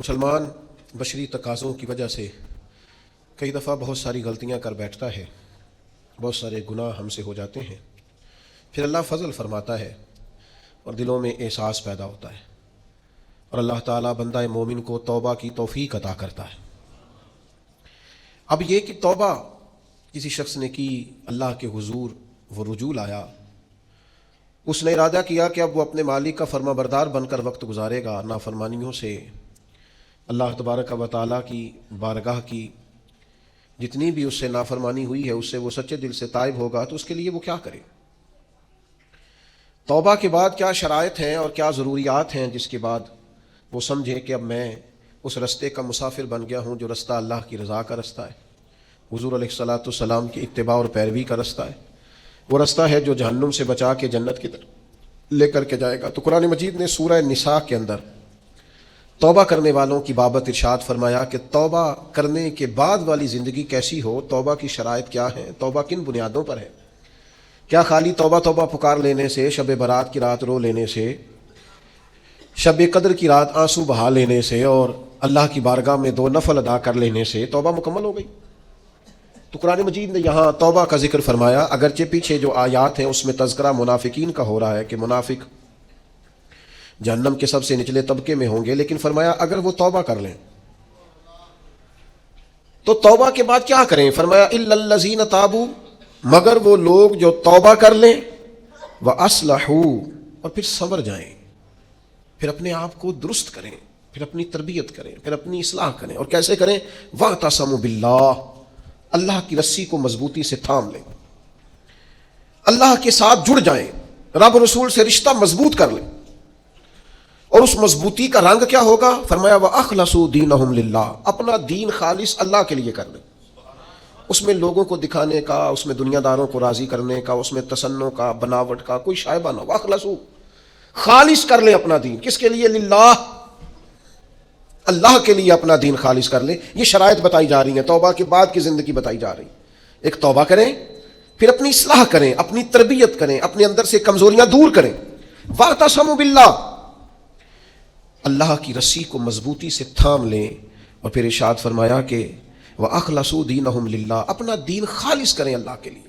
مسلمان بشری تقاضوں کی وجہ سے کئی دفعہ بہت ساری غلطیاں کر بیٹھتا ہے، بہت سارے گناہ ہم سے ہو جاتے ہیں، پھر اللہ فضل فرماتا ہے اور دلوں میں احساس پیدا ہوتا ہے اور اللہ تعالیٰ بندہ مومن کو توبہ کی توفیق عطا کرتا ہے۔ اب یہ کہ توبہ کسی شخص نے کی، اللہ کے حضور وہ رجوع لایا، اس نے ارادہ کیا کہ اب وہ اپنے مالک کا فرما بردار بن کر وقت گزارے گا، نافرمانیوں سے اللہ تبارک و تعالیٰ کی بارگاہ کی جتنی بھی اس سے نافرمانی ہوئی ہے اس سے وہ سچے دل سے تائب ہوگا، تو اس کے لیے وہ کیا کرے؟ توبہ کے بعد کیا شرائط ہیں اور کیا ضروریات ہیں جس کے بعد وہ سمجھے کہ اب میں اس رستے کا مسافر بن گیا ہوں جو رستہ اللہ کی رضا کا رستہ ہے، حضور علیہ الصلاۃ والسلام کی اتباع اور پیروی کا رستہ ہے، وہ رستہ ہے جو جہنم سے بچا کے جنت کی طرف لے کر کے جائے گا۔ تو قرآن مجید نے سورہ نساء کے اندر توبہ کرنے والوں کی بابت ارشاد فرمایا کہ توبہ کرنے کے بعد والی زندگی کیسی ہو، توبہ کی شرائط کیا ہیں، توبہ کن بنیادوں پر ہے۔ کیا خالی توبہ توبہ پکار لینے سے، شب برات کی رات رو لینے سے، شب قدر کی رات آنسو بہا لینے سے اور اللہ کی بارگاہ میں 2 نفل ادا کر لینے سے توبہ مکمل ہو گئی؟ تو قرآن مجید نے یہاں توبہ کا ذکر فرمایا، اگرچہ پیچھے جو آیات ہیں اس میں تذکرہ منافقین کا ہو رہا ہے کہ منافق جہنم کے سب سے نچلے طبقے میں ہوں گے، لیکن فرمایا اگر وہ توبہ کر لیں تو توبہ کے بعد کیا کریں؟ فرمایا الا الذین تابوا، مگر وہ لوگ جو توبہ کر لیں، واصلحوا، اور پھر سنور جائیں، پھر اپنے آپ کو درست کریں، پھر اپنی تربیت کریں، پھر اپنی اصلاح کریں۔ اور کیسے کریں؟ واعتصموا باللہ، اللہ کی رسی کو مضبوطی سے تھام لیں، اللہ کے ساتھ جڑ جائیں، رب رسول سے رشتہ مضبوط کر لیں۔ اور اس مضبوطی کا رنگ کیا ہوگا؟ فرمایا وَأَخْلَصُوا دِينَهُمْ لِلَّهِ، اپنا دین خالص اللہ کے لیے کر لیں، اس میں لوگوں کو دکھانے کا، اس میں دنیا داروں کو راضی کرنے کا، اس میں تصنع کا، بناوٹ کا کوئی شائبہ نہ ہو۔ وَأَخْلَصُوا، خالص کر لیں اپنا دین، کس کے لیے؟ للہ، اللہ کے لیے اپنا دین خالص کر لیں۔ یہ شرائط بتائی جا رہی ہیں، توبہ کے بعد کی زندگی بتائی جا رہی ہے۔ ایک توبہ کریں، پھر اپنی اصلاح کریں، اپنی تربیت کریں، اپنے اندر سے کمزوریاں دور کریں۔ وَاعْتَصِمُوا بِاللَّهِ، اللہ کی رسی کو مضبوطی سے تھام لیں۔ اور پھر ارشاد فرمایا کہ وَأَخْلَصُوا دِينَهُمْ لِلَّهِ، اپنا دین خالص کریں اللہ کے لیے۔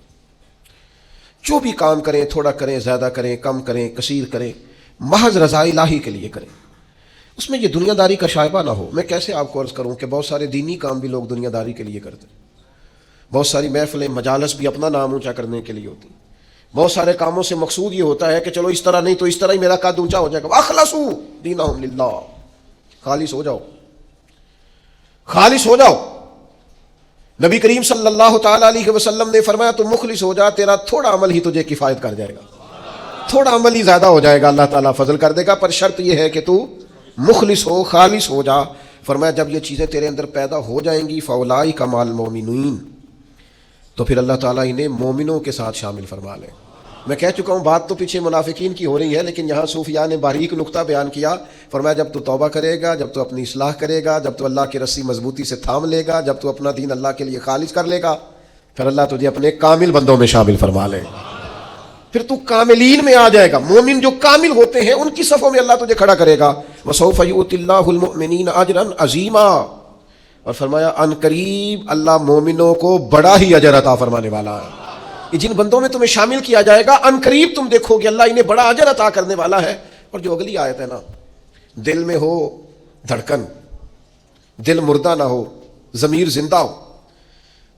جو بھی کام کریں، تھوڑا کریں، زیادہ کریں، کم کریں، کثیر کریں، محض رضا الہی کے لیے کریں، اس میں یہ دنیا داری کا شائبہ نہ ہو۔ میں کیسے آپ کو عرض کروں کہ بہت سارے دینی کام بھی لوگ دنیا داری کے لیے کرتے ہیں، بہت ساری محفلیں، مجالس بھی اپنا نام اونچا کرنے کے لیے ہوتی ہیں، بہت سارے کاموں سے مقصود یہ ہوتا ہے کہ چلو اس طرح نہیں تو اس طرح ہی میرا قد اونچا ہو جائے گا۔ واخلصوا دینہم للہ، خالص ہو جاؤ، خالص ہو جاؤ۔ نبی کریم صلی اللہ تعالی علیہ وسلم نے فرمایا تو مخلص ہو جا، تیرا تھوڑا عمل ہی تجھے کفایت کر جائے گا، تھوڑا عمل ہی زیادہ ہو جائے گا، اللہ تعالیٰ فضل کر دے گا، پر شرط یہ ہے کہ تو مخلص ہو، خالص ہو جا۔ فرمایا جب یہ چیزیں تیرے اندر پیدا ہو جائیں گی فاولئک مع المؤمنین، تو پھر اللہ تعالیٰ انہیں مومنوں کے ساتھ شامل فرما لے۔ میں کہہ چکا ہوں بات تو پیچھے منافقین کی ہو رہی ہے، لیکن یہاں صوفیاء نے باریک نقطہ بیان کیا۔ فرمایا جب تو توبہ کرے گا، جب تو اپنی اصلاح کرے گا، جب تو اللہ کی رسی مضبوطی سے تھام لے گا، جب تو اپنا دین اللہ کے لیے خالص کر لے گا، پھر اللہ تجھے اپنے کامل بندوں میں شامل فرما لے، پھر تو کاملین میں آ جائے گا۔ مومن جو کامل ہوتے ہیں ان کی صفوں میں اللہ تجھے کھڑا کرے گا۔ وسوف یؤتی اللہ المؤمنین اجرا عظیما، اور فرمایا ان قریب اللہ مومنوں کو بڑا ہی اجر عطا فرمانے والا ہے۔ جن بندوں میں تمہیں شامل کیا جائے گا ان قریب تم دیکھو گے اللہ انہیں بڑا اجر عطا کرنے والا ہے۔ اور جو اگلی آیت ہے نا، دل میں ہو دھڑکن، دل مردہ نہ ہو، ضمیر زندہ ہو،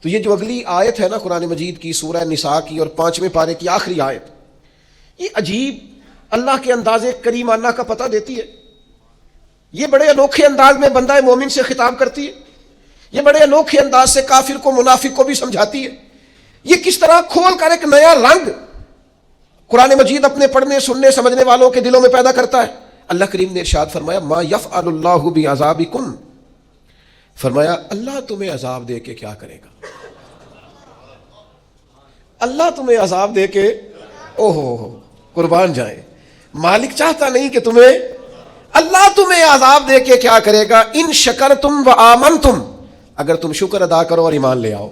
تو یہ جو اگلی آیت ہے نا قرآن مجید کی سورہ نساء کی اور 5ویں پارے کی آخری آیت، یہ عجیب اللہ کے انداز کریمانہ کا پتہ دیتی ہے۔ یہ بڑے انوکھے انداز میں بندہ مومن سے خطاب کرتی ہے، یہ بڑے انوکھے انداز سے کافر کو، منافق کو بھی سمجھاتی ہے۔ یہ کس طرح کھول کر ایک نیا رنگ قرآن مجید اپنے پڑھنے، سننے، سمجھنے والوں کے دلوں میں پیدا کرتا ہے۔ اللہ کریم نے ارشاد فرمایا ما یفعل اللہ بعذابکم، فرمایا اللہ تمہیں عذاب دے کے کیا کرے گا؟ اللہ تمہیں عذاب دے کے اوہو قربان جائے، مالک چاہتا نہیں کہ اللہ تمہیں عذاب دے کے کیا کرے گا؟ ان شکرتم و آمنتم، اگر تم شکر ادا کرو اور ایمان لے آؤ۔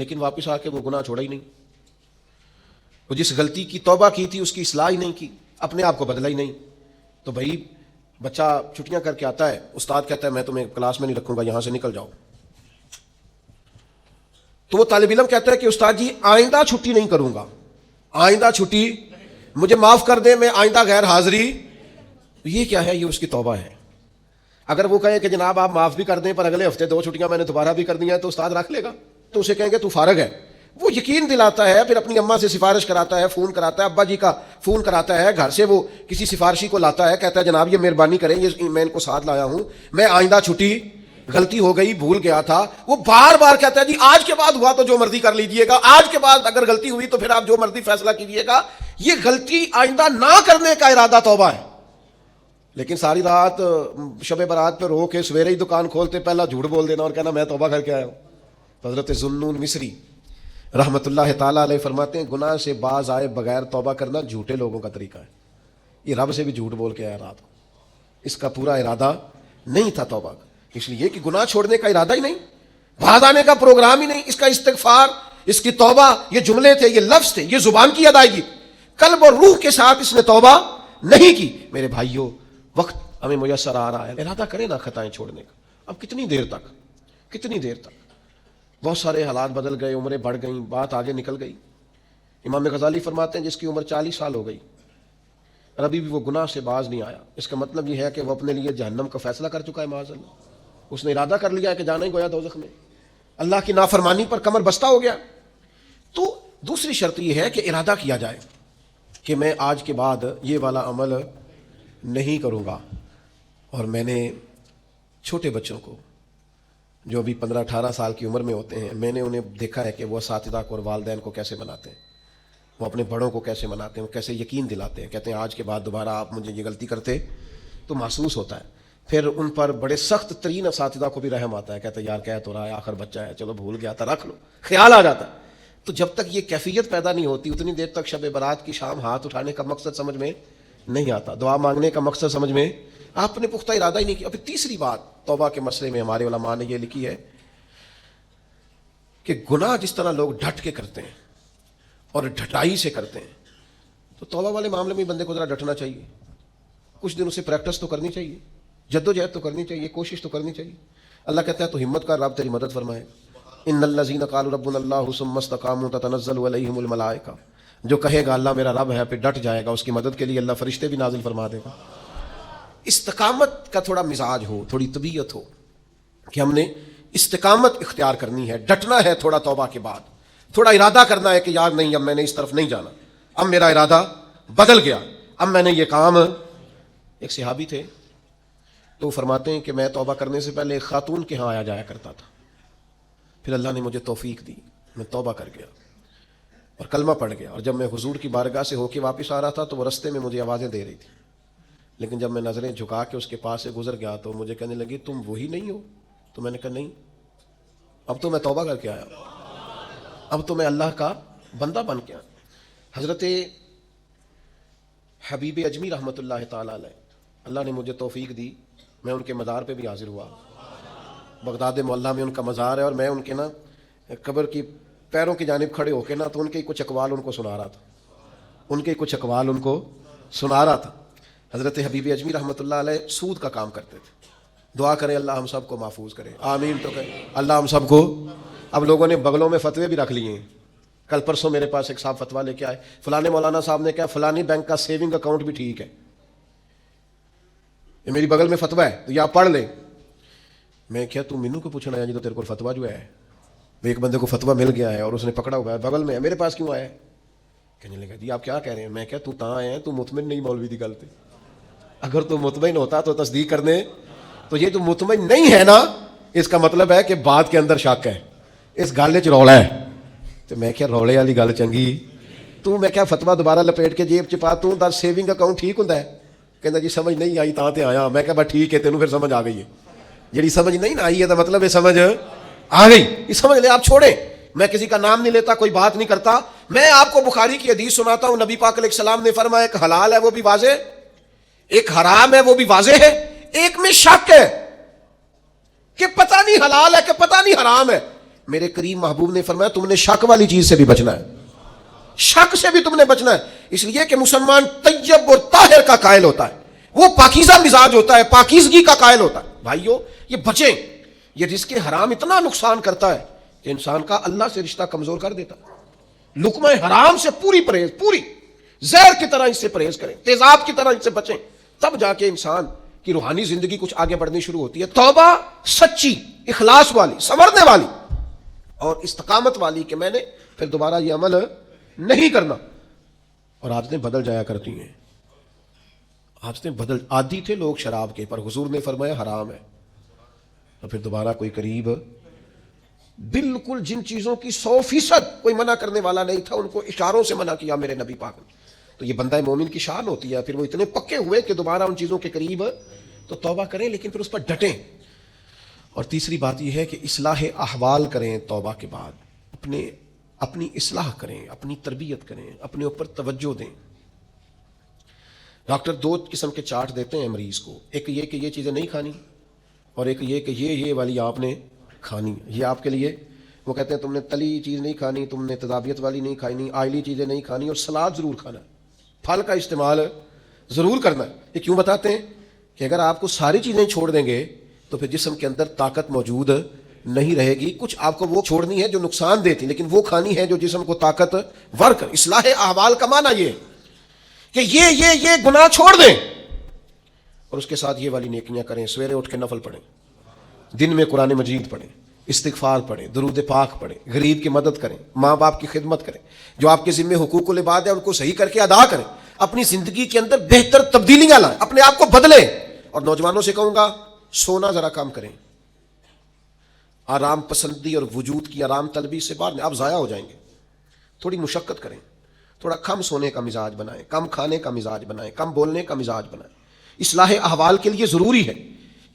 لیکن واپس آ کے وہ گناہ چھوڑا ہی نہیں. وہ جس غلطی کی توبہ کی تھی اس کی اصلاح ہی نہیں کی, اپنے آپ کو بدلا ہی نہیں. تو بھائی بچہ چھٹیاں کر کے آتا ہے, استاد کہتا ہے میں تمہیں کلاس میں نہیں رکھوں گا, یہاں سے نکل جاؤ. تو وہ طالب علم کہتا ہے کہ استاد جی آئندہ چھٹی نہیں کروں گا, آئندہ چھٹی مجھے معاف کر دیں, میں آئندہ غیر حاضری. یہ کیا ہے؟ یہ اس کی توبہ ہے. اگر وہ کہے کہ جناب آپ معاف بھی کر دیں پر اگلے ہفتے 2 چھٹیاں میں نے دوبارہ بھی کر دی ہیں, تو استاد رکھ لے گا. تو اسے کہیں گے تو فارغ ہے. وہ یقین دلاتا ہے, پھر اپنی اماں سے سفارش کراتا ہے, فون کراتا ہے, ابا جی کا فون کراتا ہے, گھر سے وہ کسی سفارشی کو لاتا ہے, کہتا ہے جناب یہ مہربانی کریں, یہ میں ان کو ساتھ لایا ہوں, میں آئندہ چھٹی غلطی ہو گئی, بھول گیا تھا. وہ بار بار کہتا ہے جی آج کے بعد ہوا تو جو مرضی کر لیجئے گا, آج کے بعد اگر غلطی ہوئی تو پھر آپ جو مرضی فیصلہ کیجئے گا. یہ غلطی آئندہ نہ کرنے کا ارادہ توبہ ہے. لیکن ساری رات شب برات پہ رو کے سویرے ہی دکان کھولتے پہلا جھوٹ بول دینا اور کہنا میں توبہ کر کے آیا ہوں. حضرت ذوالنون مصری رحمت اللہ تعالیٰ علیہ فرماتے ہیں گناہ سے باز آئے بغیر توبہ کرنا جھوٹے لوگوں کا طریقہ ہے. یہ رب سے بھی جھوٹ بول کے آیا رات کو, اس کا پورا ارادہ نہیں تھا توبہ کا, اس لیے کہ گناہ چھوڑنے کا ارادہ ہی نہیں, باز آنے کا پروگرام ہی نہیں. اس کا استغفار, اس کی توبہ, یہ جملے تھے, یہ لفظ تھے, یہ زبان کی ادائیگی, قلب اور روح کے ساتھ اس نے توبہ نہیں کی. میرے بھائیوں وقت ہمیں میسر آ رہا ہے, ارادہ کریں نا خطائیں چھوڑنے کا. اب کتنی دیر تک, کتنی دیر تک؟ بہت سارے حالات بدل گئے, عمریں بڑھ گئیں, بات آگے نکل گئی. امام غزالی فرماتے ہیں جس کی عمر 40 سال ہو گئی اور ابھی بھی وہ گناہ سے باز نہیں آیا, اس کا مطلب یہ ہے کہ وہ اپنے لیے جہنم کا فیصلہ کر چکا ہے. معاذ اللہ, اس نے ارادہ کر لیا ہے کہ جانا ہی گویا دوزخ میں, اللہ کی نافرمانی پر کمر بستہ ہو گیا. تو دوسری شرط یہ ہے کہ ارادہ کیا جائے کہ میں آج کے بعد یہ والا عمل نہیں کروں گا. اور میں نے چھوٹے بچوں کو جو ابھی 15-18 سال کی عمر میں ہوتے ہیں, میں نے انہیں دیکھا ہے کہ وہ اساتذہ کو اور والدین کو کیسے مناتے ہیں, وہ اپنے بڑوں کو کیسے مناتے ہیں, وہ کیسے یقین دلاتے ہیں. کہتے ہیں آج کے بعد دوبارہ آپ مجھے یہ غلطی کرتے تو محسوس ہوتا ہے. پھر ان پر بڑے سخت ترین اساتذہ کو بھی رحم آتا ہے, کہتے ہیں یار کہہ تو رہا ہے, آخر بچہ ہے, چلو بھول گیا تھا, رکھ لو, خیال آ جاتا ہے. تو جب تک یہ کیفیت پیدا نہیں ہوتی اتنی دیر تک شب برات کی شام ہاتھ اٹھانے کا مقصد سمجھ میں نہیں آتا, دعا مانگنے کا مقصد سمجھ میں, آپ نے پختہ ارادہ ہی نہیں کیا. پھر تیسری بات توبہ کے مسئلے میں ہمارے علماء نے یہ لکھی ہے کہ گناہ جس طرح لوگ ڈٹ کے کرتے ہیں اور ڈھٹائی سے کرتے ہیں, تو توبہ والے معاملے میں بندے کو ذرا ڈٹنا چاہیے. کچھ دن اسے پریکٹس تو کرنی چاہیے, جدوجہد تو کرنی چاہیے, کوشش تو کرنی چاہیے. اللہ کہتا ہے تو ہمت کر, رب تیری مدد فرمائے. ان الذین قالوا ربنا اللہ ثم استقاموا تتنزل علیہم الملائکہ, جو کہے گا اللہ میرا رب ہے پھر ڈٹ جائے گا, اس کی مدد کے لیے اللہ فرشتے بھی نازل فرما دے گا. استقامت کا تھوڑا مزاج ہو, تھوڑی طبیعت ہو کہ ہم نے استقامت اختیار کرنی ہے, ڈٹنا ہے. تھوڑا توبہ کے بعد تھوڑا ارادہ کرنا ہے کہ یار نہیں, اب میں نے اس طرف نہیں جانا, اب میرا ارادہ بدل گیا, اب میں نے یہ کام. ایک صحابی تھے تو وہ فرماتے ہیں کہ میں توبہ کرنے سے پہلے ایک خاتون کے ہاں آیا جایا کرتا تھا, پھر اللہ نے مجھے توفیق دی, میں توبہ کر گیا اور کلمہ پڑھ گیا, اور جب میں حضور کی بارگاہ سے ہو کے واپس آ رہا تھا تو وہ رستے میں مجھے آوازیں دے رہی تھی, لیکن جب میں نظریں جھکا کے اس کے پاس سے گزر گیا تو مجھے کہنے لگی تم وہی نہیں ہو. تو میں نے کہا نہیں, اب تو میں توبہ کر کے آیا, اب تو میں اللہ کا بندہ بن گیا. حضرت حبیب اجمی رحمۃ اللہ تعالیٰ علیہ, اللہ نے مجھے توفیق دی, میں ان کے مزار پہ بھی حاضر ہوا. بغداد معلیٰ میں ان کا مزار ہے, اور میں ان کے نا قبر کی پیروں کی جانب کھڑے ہو کے نا تو ان کے کچھ اقوال ان کو سنا رہا تھا, ان کے کچھ اقوال ان کو سنا رہا تھا. حضرت حبیب اجمی رحمۃ اللہ علیہ سود کا کام کرتے تھے. دعا کریں اللہ ہم سب کو محفوظ کرے, آمین تو کریں, اللہ ہم سب کو. اب لوگوں نے بغلوں میں فتوے بھی رکھ لیے ہیں. کل پرسوں میرے پاس ایک صاحب فتویٰ لے کے آئے, فلانے مولانا صاحب نے کہا فلانی بینک کا سیونگ اکاؤنٹ بھی ٹھیک ہے, یہ میری بغل میں فتویٰ ہے تو یہ آپ پڑھ لیں. میں کیا تو مینو کو پوچھنا ہے جی, تو تیرے کو فتویٰ جو ہے ایک بندے کو فتویٰ مل گیا ہے اور اس نے پکڑا ہوا ہے بغل میں, میرے پاس کیوں آیا ہے؟ کہنے لگا جی آپ کیا کہہ رہے ہیں؟ میں کیا تو تاں آئے ہیں, تو مطمئن نہیں مولوی دی گل تے, اگر تو مطمئن ہوتا تو تصدیق کرنے. تو یہ تو مطمئن نہیں ہے نا, اس کا مطلب ہے کہ بات کے اندر شک ہے, اس گل چ رولا ہے. تو میں کیا رولے والی گل چنگی, تو میں کیا فتویٰ دوبارہ لپیٹ کے جیب چ پا, تو دس سیونگ اکاؤنٹ ٹھیک ہوندا ہے؟ کہندا جی سمجھ نہیں آئی تاں تے آیا. میں کہا بس ٹھیک ہے, تینوں پھر سمجھ آ گئی ہے. جڑی سمجھ نہیں نہ آئی ہے تو مطلب یہ سمجھ آ گئی, یہ سمجھ لے. آپ چھوڑیں, میں کسی کا نام نہیں لیتا, کوئی بات نہیں کرتا. میں آپ کو بخاری کی حدیث سناتا ہوں, نبی پاک علیہ السلام نے فرمایا ایک حلال ہے وہ بھی واضح, ایک حرام ہے وہ بھی واضح ہے, ایک میں شک ہے کہ پتہ نہیں حلال ہے کہ پتہ نہیں حرام ہے. میرے کریم محبوب نے فرمایا تم نے شک والی چیز سے بھی بچنا ہے، شک سے بھی تم نے بچنا ہے، اس لیے کہ مسلمان طیب اور طاہر کا قائل ہوتا ہے، وہ پاکیزہ مزاج ہوتا ہے، پاکیزگی کا قائل ہوتا ہے۔ بھائیو یہ بچیں، یہ رزق حرام اتنا نقصان کرتا ہے کہ انسان کا اللہ سے رشتہ کمزور کر دیتا ہے۔ لقمہ حرام سے پوری پرہیز، پوری زہر کی طرح اس سے پرہیز کریں، تیزاب کی طرح اس سے بچیں، تب جا کے انسان کی روحانی زندگی کچھ آگے بڑھنی شروع ہوتی ہے۔ توبہ سچی، اخلاص والی، سنورنے والی اور استقامت والی کہ میں نے پھر دوبارہ یہ عمل نہیں کرنا، اور عادتیں بدل جایا کرتی ہیں، عادتیں بدل، عادی تھے لوگ شراب کے، پر حضور نے فرمایا حرام ہے، تو پھر دوبارہ کوئی قریب، بالکل جن چیزوں کی 100% کوئی منع کرنے والا نہیں تھا ان کو اشاروں سے منع کیا میرے نبی پاک نے، تو یہ بندہ مومن کی شان ہوتی ہے، پھر وہ اتنے پکے ہوئے کہ دوبارہ ان چیزوں کے قریب تو توبہ کریں، لیکن پھر اس پر ڈٹیں۔ اور تیسری بات یہ ہے کہ اصلاح احوال کریں، توبہ کے بعد اپنی اصلاح کریں، اپنی تربیت کریں، اپنے اوپر توجہ دیں۔ ڈاکٹر 2 قسم کے چارٹ دیتے ہیں مریض کو، ایک یہ کہ یہ چیزیں نہیں کھانی، اور ایک یہ کہ یہ والی آپ نے کھانی، یہ آپ کے لیے، وہ کہتے ہیں تم نے تلی چیز نہیں کھانی، تم نے تیزابیت والی نہیں کھانی، آئلی چیزیں نہیں کھانی، اور سلاد ضرور کھانا ہے، پھل کا استعمال ضرور کرنا ہے۔ یہ کیوں بتاتے ہیں کہ اگر آپ کو ساری چیزیں چھوڑ دیں گے تو پھر جسم کے اندر طاقت موجود نہیں رہے گی، کچھ آپ کو وہ چھوڑنی ہے جو نقصان دیتی، لیکن وہ کھانی ہے جو جسم کو طاقت ور کر۔ اصلاح احوال کا معنی یہ ہے کہ یہ گناہ چھوڑ دیں اور اس کے ساتھ یہ والی نیکیاں کریں، سویرے اٹھ کے نفل پڑھیں، دن میں قرآن مجید پڑھیں، استغفار پڑھیں، درود پاک پڑھیں، غریب کی مدد کریں، ماں باپ کی خدمت کریں، جو آپ کے ذمہ حقوق العباد ہے ان کو صحیح کر کے ادا کریں، اپنی زندگی کے اندر بہتر تبدیلیاں لائیں، اپنے آپ کو بدلیں۔ اور نوجوانوں سے کہوں گا سونا ذرا کم کریں، آرام پسندی اور وجود کی آرام طلبی سے بعد میں آپ ضائع ہو جائیں گے، تھوڑی مشقت کریں، تھوڑا کم سونے کا مزاج بنائیں، کم کھانے کا مزاج بنائیں، کم بولنے کا مزاج بنائیں۔ اصلاح احوال کے لیے ضروری ہے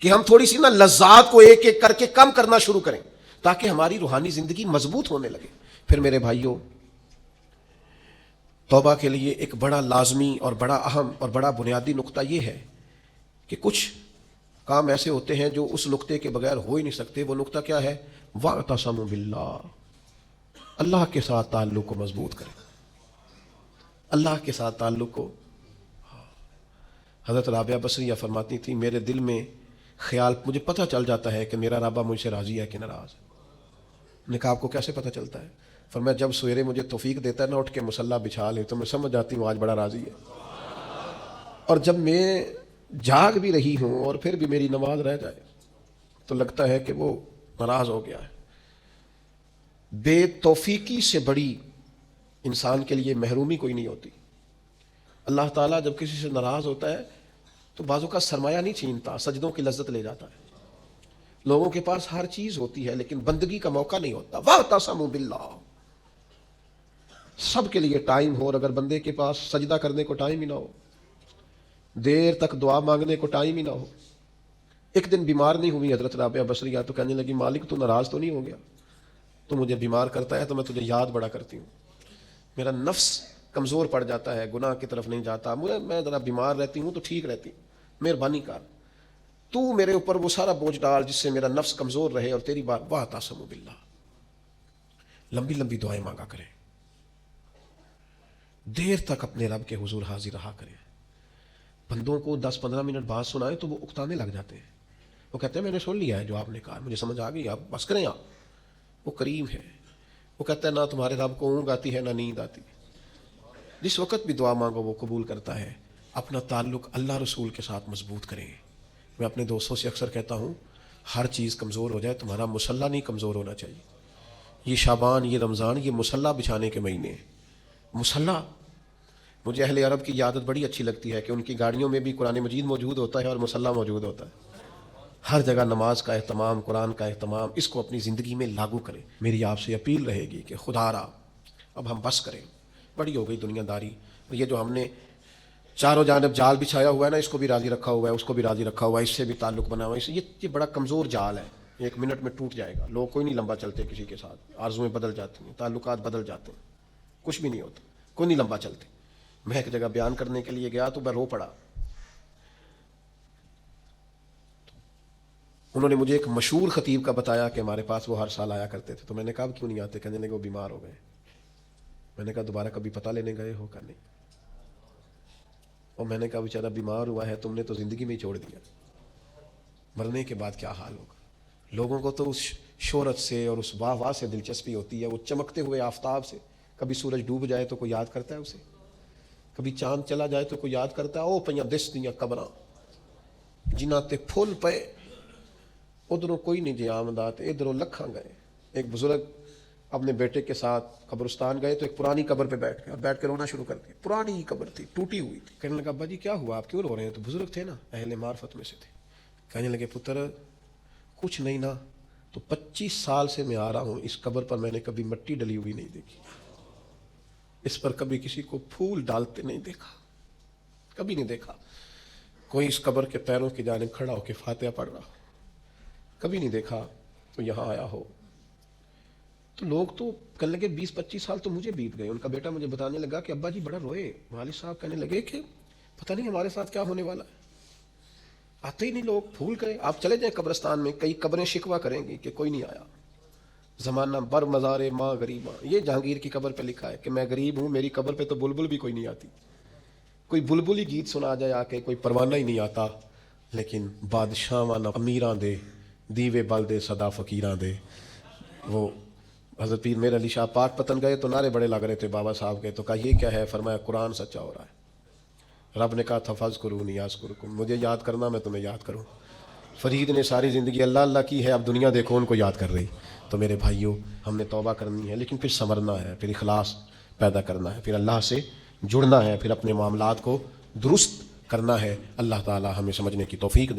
کہ ہم تھوڑی سی لذات کو ایک ایک کر کے کم کرنا شروع کریں تاکہ ہماری روحانی زندگی مضبوط ہونے لگے۔ پھر میرے بھائیوں، توبہ کے لیے ایک بڑا لازمی اور بڑا اہم اور بڑا بنیادی نقطہ یہ ہے کہ کچھ کام ایسے ہوتے ہیں جو اس نقطے کے بغیر ہو ہی نہیں سکتے۔ وہ نقطہ کیا ہے؟ وَاعْتَصِمُوا بِاللَّهِ، اللہ کے ساتھ تعلق کو مضبوط کریں، اللہ کے ساتھ تعلق کو۔ حضرت رابعہ بصریہ فرماتی تھی میرے دل میں خیال، مجھے پتہ چل جاتا ہے کہ میرا رابعہ مجھ سے راضی ہے کہ ناراض ہے۔ میں نے کہا آپ کو کیسے پتہ چلتا ہے؟ فرمایا جب سویرے مجھے توفیق دیتا ہے نا اٹھ کے مصلی بچھا لے تو میں سمجھ جاتی ہوں آج بڑا راضی ہے، اور جب میں جاگ بھی رہی ہوں اور پھر بھی میری نماز رہ جائے تو لگتا ہے کہ وہ ناراض ہو گیا ہے۔ بے توفیقی سے بڑی انسان کے لیے محرومی کوئی نہیں ہوتی۔ اللہ تعالیٰ جب کسی سے ناراض ہوتا ہے تو بعضوں کا سرمایہ نہیں چھینتا، سجدوں کی لذت لے جاتا ہے۔ لوگوں کے پاس ہر چیز ہوتی ہے لیکن بندگی کا موقع نہیں ہوتا۔ وَاعْتَصِمُوا بِاللَّهِ، سب کے لیے ٹائم ہو، اور اگر بندے کے پاس سجدہ کرنے کو ٹائم ہی نہ ہو، دیر تک دعا مانگنے کو ٹائم ہی نہ ہو۔ ایک دن بیمار نہیں ہوئی حضرت رابعہ بصریہ تو کہنے لگی مالک تو ناراض تو نہیں ہو گیا؟ تو مجھے بیمار کرتا ہے تو میں تجھے یاد بڑا کرتی ہوں، میرا نفس کمزور پڑ جاتا ہے، گناہ کی طرف نہیں جاتا، میں ذرا بیمار رہتی ہوں تو ٹھیک رہتی ہوں، مہربانی کر تو میرے اوپر وہ سارا بوجھ ڈال جس سے میرا نفس کمزور رہے اور تیری بات وَاعْتَصِمُوا بِاللَّهِ۔ لمبی لمبی دعائیں مانگا کریں، دیر تک اپنے رب کے حضور حاضر رہا کریں۔ بندوں کو 10-15 منٹ بعد سنائیں تو وہ اکتانے لگ جاتے ہیں، وہ کہتے ہیں میں نے سن لیا ہے جو آپ نے کہا، مجھے سمجھ آ گئی، آپ بس کریں۔ آپ وہ کریم ہے، وہ کہتا ہے نہ تمہارے رب کو اونگ آتی ہے نہ نیند آتی، جس وقت بھی دعا مانگو وہ قبول کرتا ہے۔ اپنا تعلق اللہ رسول کے ساتھ مضبوط کریں۔ میں اپنے دوستوں سے اکثر کہتا ہوں ہر چیز کمزور ہو جائے تمہارا مصلی نہیں کمزور ہونا چاہیے۔ یہ شعبان، یہ رمضان، یہ مصلی بچھانے کے مہینے ہیں۔ مصلی، مجھے اہل عرب کی عادت بڑی اچھی لگتی ہے کہ ان کی گاڑیوں میں بھی قرآن مجید موجود ہوتا ہے اور مصلی موجود ہوتا ہے۔ ہر جگہ نماز کا اہتمام، قرآن کا اہتمام، اس کو اپنی زندگی میں لاگو کریں۔ میری آپ سے اپیل رہے گی کہ خدا را اب ہم بس کریں، بڑی ہو گئی دنیا داری، یہ جو ہم نے چاروں جانب جال بچھایا ہوا ہے نا، اس کو بھی راضی رکھا ہوا ہے، اس کو بھی راضی رکھا ہوا ہے، اس سے بھی تعلق بنا ہوا ہے، یہ بڑا کمزور جال ہے، 1 منٹ میں ٹوٹ جائے گا۔ لوگ کوئی نہیں لمبا چلتے کسی کے ساتھ، آرزویں بدل جاتی ہیں، تعلقات بدل جاتے ہیں، کچھ بھی نہیں ہوتا، کوئی نہیں لمبا چلتے۔ میں ایک جگہ بیان کرنے کے لیے گیا تو میں رو پڑا، انہوں نے مجھے ایک مشہور خطیب کا بتایا کہ ہمارے پاس وہ ہر سال آیا کرتے تھے. تو میں نے کہا کیوں نہیں آتے؟ کہنے لگے وہ بیمار ہو گئے. میں نے کہا دوبارہ کبھی پتہ لینے گئے ہو؟ کہ نہیں. اور میں نے کہا بیچارہ بیمار ہوا ہے، تم نے تو زندگی میں ہی چھوڑ دیا، مرنے کے بعد کیا حال ہوگا. لوگوں کو تو اس شہرت سے اور اس واہ واہ سے دلچسپی ہوتی ہے، وہ چمکتے ہوئے آفتاب سے. کبھی سورج ڈوب جائے تو کوئی یاد کرتا ہے اسے، کبھی چاند چلا جائے تو کوئی یاد کرتا ہے. او پہ دس دیاں قبراں جنہ تے پھول پے، ادھروں کوئی نہیں جی آمدات، ادھروں لکھاں گئے. ایک بزرگ اپنے بیٹے کے ساتھ قبرستان گئے تو ایک پرانی قبر پہ بیٹھ گئے اور بیٹھ کے رونا شروع کر دیا. پرانی قبر تھی، ٹوٹی ہوئی تھی. کہنے لگا ابا جی کیا ہوا، آپ کیوں رو رہے ہیں؟ تو بزرگ تھے نا، اہل معرفت میں سے تھے. کہنے لگے پتر کچھ نہیں نا، تو 25 سال سے میں آ رہا ہوں، اس قبر پر میں نے کبھی مٹی ڈلی ہوئی نہیں دیکھی، اس پر کبھی کسی کو پھول ڈالتے نہیں دیکھا، کبھی نہیں دیکھا. کوئی اس قبر کے پیروں کی جانب کھڑا ہو کے فاتحہ پڑھ رہا، کبھی نہیں دیکھا. تو یہاں آیا ہو. تو لوگ تو کہنے لگے 20-25 سال تو مجھے بیت گئے. ان کا بیٹا مجھے بتانے لگا کہ ابا جی بڑا روئے. والد صاحب کہنے لگے کہ پتہ نہیں ہمارے ساتھ کیا ہونے والا ہے، آتے ہی نہیں لوگ، بھول گئے. آپ چلے جائیں قبرستان میں، کئی قبریں شکوہ کریں گی کہ کوئی نہیں آیا. زمانہ بر مزار ماں غریباں، یہ جہانگیر کی قبر پہ لکھا ہے کہ میں غریب ہوں، میری قبر پہ تو بلبل بھی کوئی نہیں آتی. کوئی بلبل ہی گیت سنا جائے آ کے، کوئی پروانہ ہی نہیں آتا. لیکن بادشاہاں نہ امیراں دے، دیوے بل دے صدا فقیراں دے. وہ حضرت پیر میر علی شاہ پاک پتن گئے تو نعرے بڑے لگ رہے تھے بابا صاحب کے. تو کہا یہ کیا ہے؟ فرمایا قرآن سچا ہو رہا ہے. رب نے کہا تھا فاذکرونی اذکرکم، مجھے یاد کرنا میں تمہیں یاد کروں. فرید نے ساری زندگی اللہ اللہ کی ہے، اب دنیا دیکھو ان کو یاد کر رہی. تو میرے بھائیوں، ہم نے توبہ کرنی ہے، لیکن پھر سنورنا ہے، پھر اخلاص پیدا کرنا ہے، پھر اللہ سے جڑنا ہے، پھر اپنے معاملات کو درست کرنا ہے. اللہ تعالی ہمیں سمجھنے کی توفیق دے.